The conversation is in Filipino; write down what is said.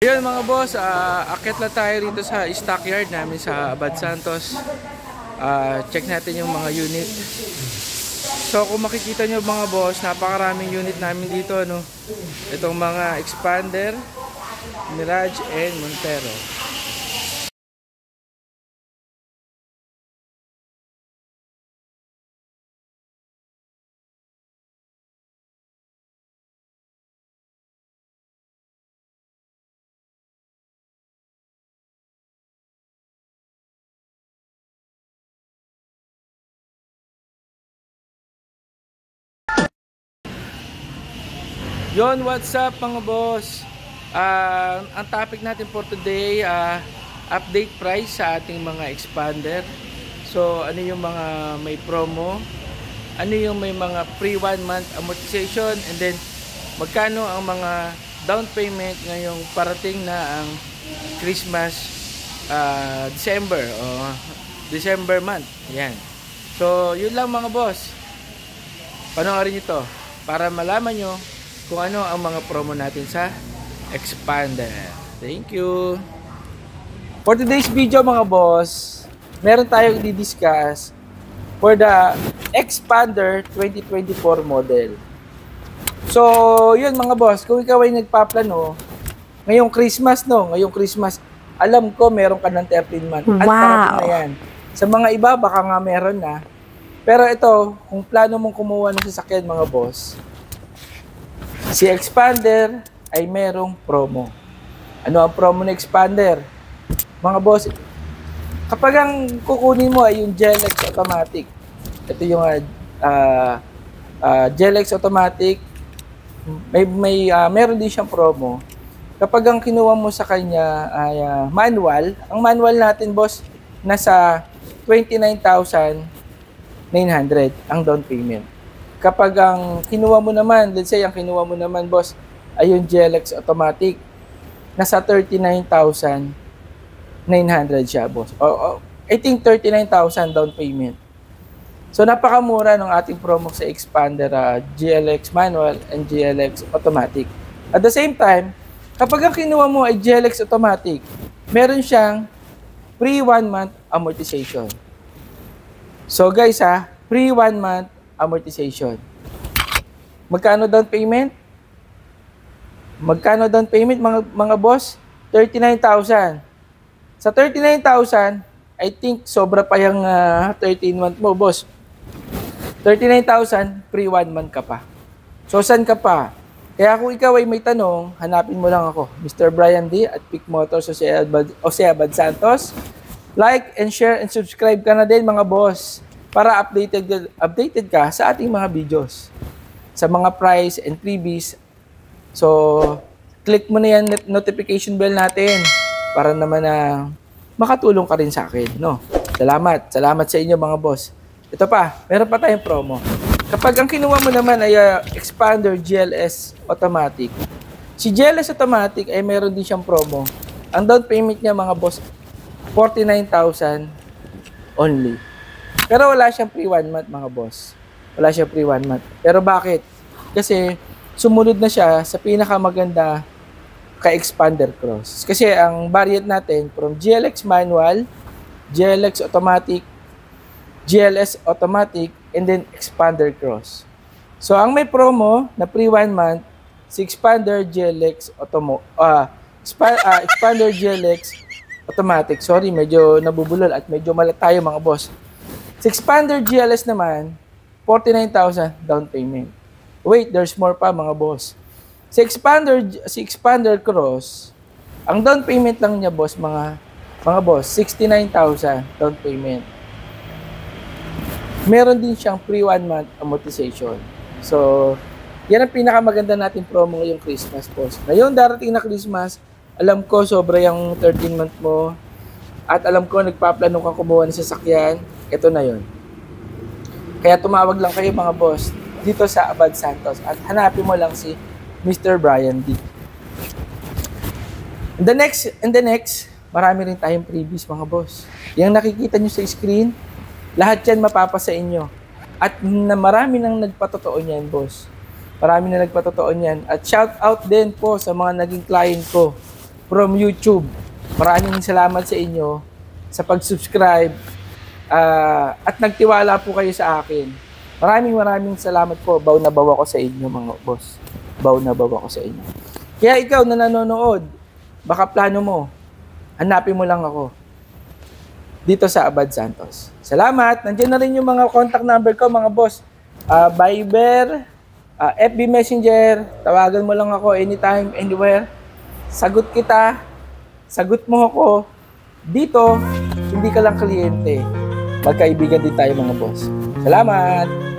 Ayun mga boss, akit lang tayo rito sa stockyard namin sa Abad Santos. Check natin yung mga unit. So kung makikita nyo mga boss, napakaraming unit namin dito, no? Itong mga expander, Mirage and Montero. Yon, what's up mga boss? Ang topic natin for today, update price sa ating mga expander. So ano yung mga may promo, ano yung may mga free 1 month amortization, and then magkano ang mga down payment ngayong parating na ang Christmas, December o December month. Yan. So yun lang mga boss, panoorin nyo to para malaman nyo kung ano ang mga promo natin sa expander. Thank you. For today's video mga boss, meron tayong i-discuss for the expander 2024 model. So yun mga boss, kung ikaw ay nagpaplano ngayong Christmas, no, ngayong Christmas, alam ko meron ka ng 13 month at parating na yan. Sa mga iba baka nga meron na, pero ito, kung plano mong kumuha ng sasakyan mga boss, si expander ay merong promo. Ano ang promo ng expander? Mga boss, kapag ang kukunin mo ay yung GLX automatic, ito yung GLX automatic, meron din siyang promo. Kapag ang kinuha mo sa kanya ay manual, ang manual natin boss, nasa 29,900 ang down payment. Kapag ang kinuha mo naman, let's say ang kinuha mo naman boss ay yung GLX automatic, nasa 39,900 siya boss. I think 39,000 down payment. So napakamura ng ating promo sa expander, GLX manual and GLX automatic. At the same time, kapag ang kinuha mo ay GLX automatic, meron siyang free 1 month amortization. So guys free 1 month amortization. Magkano down payment? Magkano down payment mga boss? 39,000. Sa 39,000, I think sobra pa yung 13 month mo, boss. 39,000, free 1 month ka pa. So saan ka pa? Kaya kung ikaw ay may tanong, hanapin mo lang ako, Mr. Brian D. at Peak Motors Jose Abad Santos. Like and share and subscribe ka na din mga boss, para updated ka sa ating mga videos, sa mga price and freebies. So, click mo na yan notification bell natin para naman makatulong ka rin sa akin, no? Salamat sa inyo mga boss. Ito pa, meron pa tayong promo. Kapag ang kinuha mo naman ay expander GLS automatic, si GLS automatic ay meron din siyang promo. Ang down payment niya mga boss, 49,000 only. Pero wala siyang free 1 month mga boss. Wala siyang free 1 month. Pero bakit? Kasi sumunod na siya sa pinakamaganda ka-expander cross. Kasi ang variant natin from GLX manual, GLX automatic, GLS automatic, and then expander cross. So ang may promo na free 1 month, si expander GLX expander GLX automatic. Sorry, medyo nabubulol at medyo malat tayo mga boss. Si expander GLS naman, 49,000 down payment. Wait, there's more pa mga boss. Si expander cross, ang down payment lang niya boss, mga boss, 69,000 down payment. Meron din siyang free 1 month amortization. So, yan ang pinakamaganda natin promo ngayong Christmas boss. Ngayon darating na Christmas, alam ko sobra yung 13 month mo at alam ko nagpaplano ka kumuha ng sasakyan. Ito na yon. Kaya tumawag lang kayo mga boss dito sa Abad Santos at hanapin mo lang si Mr. Brian D. And the next, marami rin tayong freebies mga boss. Yung nakikita nyo sa screen, lahat yan mapapasa inyo. At marami nang nagpatotoo niyan boss. Marami na nagpatotoo niyan. At shout out din po sa mga naging client ko from YouTube. Maraming salamat sa inyo sa pag-subscribe at nagtiwala po kayo sa akin. Maraming salamat po. Baw na baw ako sa inyo mga boss. Baw na baw ako sa inyo. Kaya ikaw na nanonood, baka plano mo, hanapin mo lang ako dito sa Abad Santos. Salamat. Nandiyan na rin yung mga contact number ko mga boss. Viber, FB Messenger, tawagan mo lang ako anytime, anywhere. Sagot kita, sagot mo ako. Dito, hindi ka lang kliyente. Magkaibigan din tayo mga boss. Salamat!